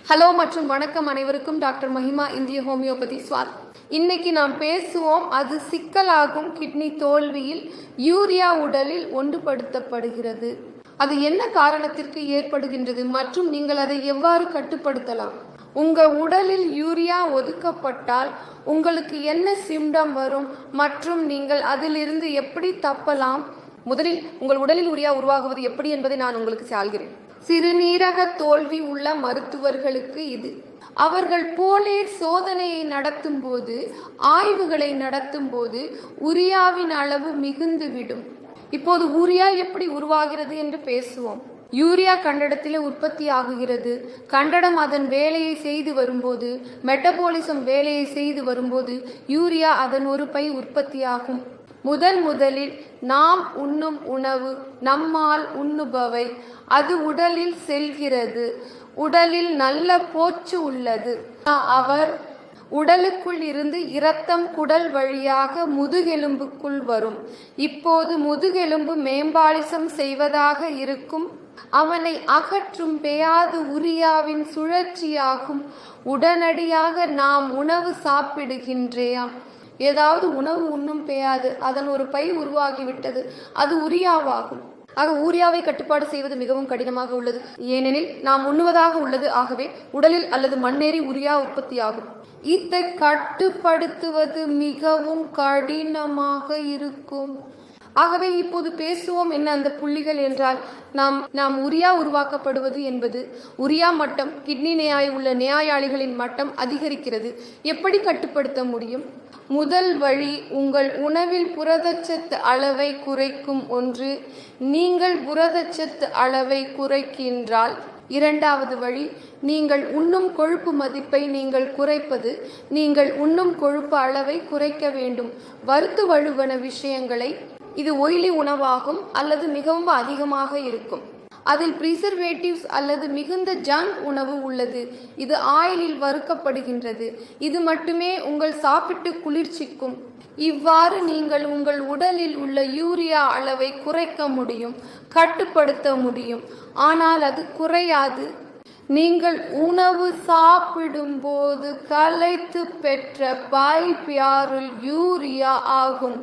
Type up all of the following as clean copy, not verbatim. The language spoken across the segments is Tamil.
ஹலோ மற்றும் வணக்கம் அனைவருக்கும். டாக்டர் மஹிமா, இந்திய ஹோமியோபதி ஸ்வாத். இன்னைக்கு நாம் பேசுவோம், அது சிக்கலாகும் கிட்னி தோல்வியில் யூரியா உடலில் ஒன்றுபடுத்தப்படுகிறது. அது என்ன காரணத்திற்கு ஏற்படுகின்றது மற்றும் நீங்கள் அதை எவ்வாறு கட்டுப்படுத்தலாம்? உங்கள் உடலில் யூரியா ஒதுக்கப்பட்டால் உங்களுக்கு என்ன சிம்டம் வரும் மற்றும் நீங்கள் அதிலிருந்து எப்படி தப்பலாம்? முதலில் உங்கள் உடலில் யூரியா உருவாகுவது எப்படி என்பதை நான் உங்களுக்கு சொல்கிறேன். சிறுநீரக தோல்வி உள்ள மருத்துவர்களுக்கு இது. அவர்கள் போலேட் சோதனையை நடத்தும் போது, ஆய்வுகளை நடத்தும் போது யூரியாவின் அளவு மிகுந்துவிடும். இப்போது யூரியா எப்படி உருவாகிறது என்று பேசுவோம். யூரியா கண்டடத்தில் உற்பத்தி ஆகுகிறது. கண்டடம் அதன் வேலையை செய்து வரும்போது, மெட்டபாலிசம் வேலையை செய்து வரும்போது யூரியா அதன் ஒரு பை உற்பத்தியாகும். முதலில் நாம் உண்ணும் உணவு, நம்மால் உண்ணுபவை, அது உடலில் செல்கிறது. உடலில் நல்ல போச்சு உள்ளது. அவர் உடலுக்குள் இருந்து இரத்தம் குடல் வழியாக முதுகெலும்புக்குள் வரும். இப்போது முதுகெலும்பு மேம்பாலிசம் செய்வதாக இருக்கும். அவனை அகற்றும் பேயாது யூரியாவின் சுழற்சியாகும். உடனடியாக நாம் உணவு சாப்பிடுகின்றேயா, ஏதாவது உணவு உண்ணும் பேயாது, அதன் ஒரு பை உருவாகிவிட்டது, அது யூரியாவாகும். ஆக யூரியாவை கட்டுப்பாடு செய்வது மிகவும் கடினமாக உள்ளது, ஏனெனில் நாம் உண்ணுவதாக உள்ளது. ஆகவே உடலில் அல்லது மண்ணேறி யூரியா உற்பத்தியாகும். இதை கட்டுப்படுத்துவது மிகவும் கடினமாக இருக்கும். ஆகவே இப்போது பேசுவோம் என்ன அந்த புள்ளிகள் என்றால், நாம் யூரியா உருவாக்கப்படுவது என்பது யூரியா மட்டம், கிட்னி நோயாய் உள்ள நோயாளிகளின் மட்டம் அதிகரிக்கிறது. எப்படி கட்டுப்படுத்த முடியும்? முதல் வழி, உங்கள் உணவில் புரதச்சத்து அளவை குறைக்கும் ஒன்று. நீங்கள் புரதச்சத்து அளவை குறைக்கின்றால். இரண்டாவது வழி, நீங்கள் உண்ணும் கொழுப்பு மதிப்பை நீங்கள் குறைப்பது. நீங்கள் உண்ணும் கொழுப்பு அளவை குறைக்க வேண்டும். வறுத்து வழுவன விஷயங்களை, இது ஒயிலி உணவாகும் அல்லது மிகவும் அதிகமாக இருக்கும். அதில் ப்ரிசர்வேட்டிவ்ஸ் அல்லது மிகுந்த ஜங்க் உணவு உள்ளது. இது ஆயிலில் வறுக்கப்படுகின்றது. இது மட்டுமே உங்கள் சாப்பிட்டு குளிர்ச்சிக்கும். இவ்வாறு நீங்கள் உங்கள் உடலில் உள்ள யூரியா அளவை குறைக்க முடியும், கட்டுப்படுத்த முடியும். ஆனால் அது குறையாது. நீங்கள் உணவு சாப்பிடும்போது கலைத்து பெற்ற பைல்பியாரில் யூரியா ஆகும்.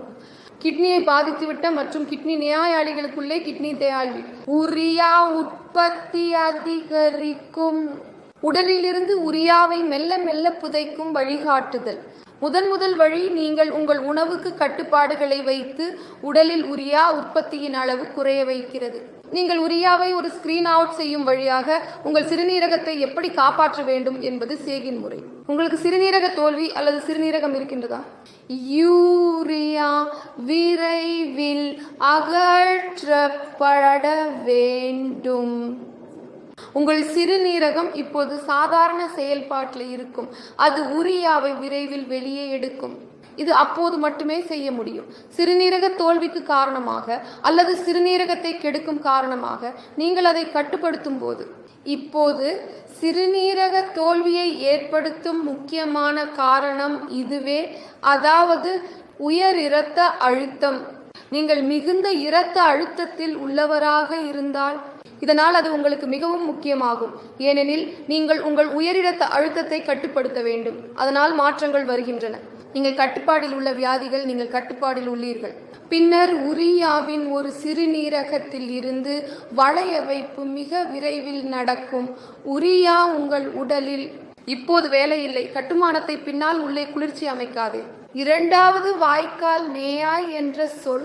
கிட்னியை பாதித்துவிட்ட மற்றும் கிட்னி நோயாளிகளுக்குள்ளே கிட்னி தோல்வி, யூரியா உற்பத்தி அதிகரிக்கும். உடலிலிருந்து யூரியாவை மெல்ல மெல்ல புதைக்கும் வழிகாட்டுதல். முதல் வழி, நீங்கள் உங்கள் உணவுக்கு கட்டுப்பாடுகளை வைத்து உடலில் யூரியா உற்பத்தியின் அளவு குறைய வைக்கிறது. நீங்கள் யூரியாவை ஒரு ஸ்கிரீன் அவுட் செய்யும் வழியாக உங்கள் சிறுநீரகத்தை எப்படி காப்பாற்ற வேண்டும் என்பது சேகின் முறை. உங்களுக்கு சிறுநீரக தோல்வி அல்லது சிறுநீரகம் இருக்கின்றதா? யூரியா விரைவில் அகற்றப்பட வேண்டும். உங்கள் சிறுநீரகம் இப்போது சாதாரண செயல்பாட்டில் இருக்கும். அது யூரியாவை விரைவில் வெளியே எடுக்கும். இது அப்போது மட்டுமே செய்ய முடியும். சிறுநீரக தோல்விக்கு காரணமாக அல்லது சிறுநீரகத்தை கெடுக்கும் காரணமாக நீங்கள் அதை கட்டுப்படுத்தும் போது, இப்போது சிறுநீரக தோல்வியை ஏற்படுத்தும் முக்கியமான காரணம் இதுவே, அதாவது உயர் இரத்த அழுத்தம். நீங்கள் மிகுந்த இரத்த அழுத்தத்தில் உள்ளவராக இருந்தால், இதனால் அது உங்களுக்கு மிகவும் முக்கியமாகும். ஏனெனில் நீங்கள் உங்கள் உயர் இரத்த அழுத்தத்தை கட்டுப்படுத்த வேண்டும். அதனால் மாற்றங்கள் வருகின்றன. நீங்கள் கட்டுப்பாடில் உள்ள வியாதிகள், நீங்கள் கட்டுப்பாடில் உள்ளீர்கள். பின்னர் யூரியாவின் ஒரு சிறுநீரகத்தில் இருந்து வளைய வைப்பு மிக விரைவில் நடக்கும். யூரியா உங்கள் உடலில் இப்போது வேலையில்லை. கட்டுமானத்தை பின்னால் உள்ளே குளிர்ச்சி அமைக்காது. இரண்டாவது வாய்க்கால் நேயாய் என்ற சொல்.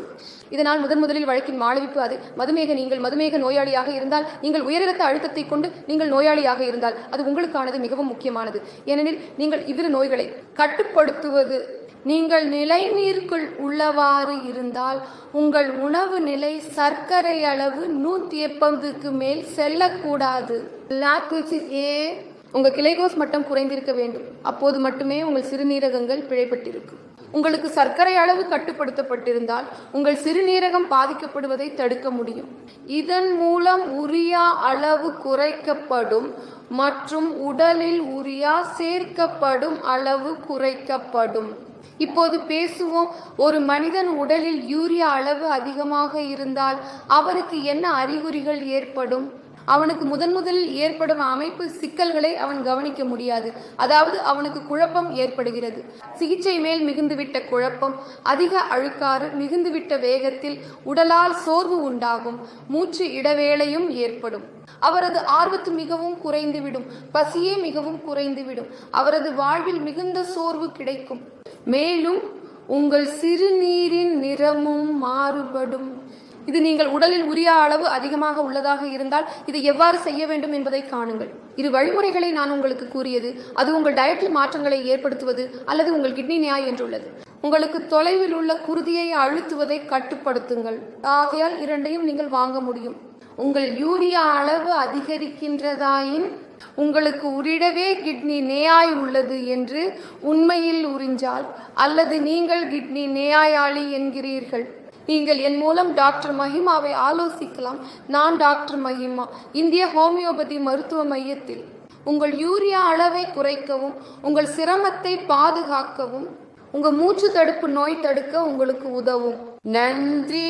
இதனால் முதலில் வழக்கின் மாளவிப்பு அது. நீங்கள் மதுமேக நோயாளியாக இருந்தால், நீங்கள் உயர் இரத்த அழுத்தத்தை கொண்டு நீங்கள் நோயாளியாக இருந்தால் அது உங்களுக்கானது மிகவும் முக்கியமானது. ஏனெனில் நீங்கள் இவ்விரு நோய்களை கட்டுப்படுத்துவது. நீங்கள் நிலைநீருக்குள் உள்ளவாறு இருந்தால் உங்கள் உணவு நிலை சர்க்கரை அளவு 180க்கு மேல் செல்லக்கூடாது. உங்கள் கிளைகோஸ் மட்டம் குறைந்திருக்க வேண்டும். அப்போது மட்டுமே உங்கள் சிறுநீரகங்கள் பிழைப்பட்டிருக்கும். உங்களுக்கு சர்க்கரை அளவு கட்டுப்படுத்தப்பட்டிருந்தால் உங்கள் சிறுநீரகம் பாதிக்கப்படுவதை தடுக்க முடியும். இதன் மூலம் யூரியா அளவு குறைக்கப்படும் மற்றும் உடலில் யூரியா சேர்க்கப்படும் அளவு குறைக்கப்படும். இப்போது பேசுவோம், ஒரு மனிதன் உடலில் யூரியா அளவு அதிகமாக இருந்தால் அவருக்கு என்ன அறிகுறிகள் ஏற்படும்? அவனுக்கு முதலில் ஏற்படும் அமைப்பு சிக்கல்களை அவன் கவனிக்க முடியாது. அதாவது அவனுக்கு குழப்பம் ஏற்படுகிறது. சிகிச்சை மேல் மிகுந்துவிட்ட குழப்பம், அதிக அழுக்காறு, மிகுந்துவிட்ட வேகத்தில் உடலால் சோர்வு உண்டாகும், மூச்சு இடைவேளையும் ஏற்படும். அவரது ஆர்வத்து மிகவும் குறைந்துவிடும், பசியே மிகவும் குறைந்துவிடும், அவரது வாழ்வில் மிகுந்த சோர்வு கிடைக்கும். மேலும் உங்கள் சிறுநீரின் நிறமும் மாறுபடும். இது நீங்கள் உடலில் உரிய அளவு அதிகமாக உள்ளதாக இருந்தால் இதை எவ்வாறு செய்ய வேண்டும் என்பதை காணுங்கள். இரு வழிமுறைகளை நான் உங்களுக்கு கூறியது. அது உங்கள் டயட்டில் மாற்றங்களை ஏற்படுத்துவது அல்லது உங்கள் கிட்னி நியாய் என்றுள்ளது. உங்களுக்கு தொலைவில் உள்ள குருதியை அழுத்துவதை கட்டுப்படுத்துங்கள். ஆகையால் இரண்டையும் நீங்கள் வாங்க முடியும். உங்கள் யூரியா அளவு அதிகரிக்கின்றதாயின் உங்களுக்கு உரிடவே கிட்னி நேயாய் உள்ளது என்று உண்மையில் உறிஞ்சால், அல்லது நீங்கள் கிட்னி நேயாயாளி என்கிறீர்கள். நீங்கள் என் மூலம் டாக்டர் மஹிமாவை ஆலோசிக்கலாம். நான் டாக்டர் மஹிமா, இந்திய ஹோமியோபதி மருத்துவ மையத்தில் உங்கள் யூரியா அளவை குறைக்கவும், உங்கள் சிரமத்தை பாதுகாக்கவும், உங்கள் மூச்சு தடுப்பு நோய் தடுக்க உங்களுக்கு உதவும். நன்றி.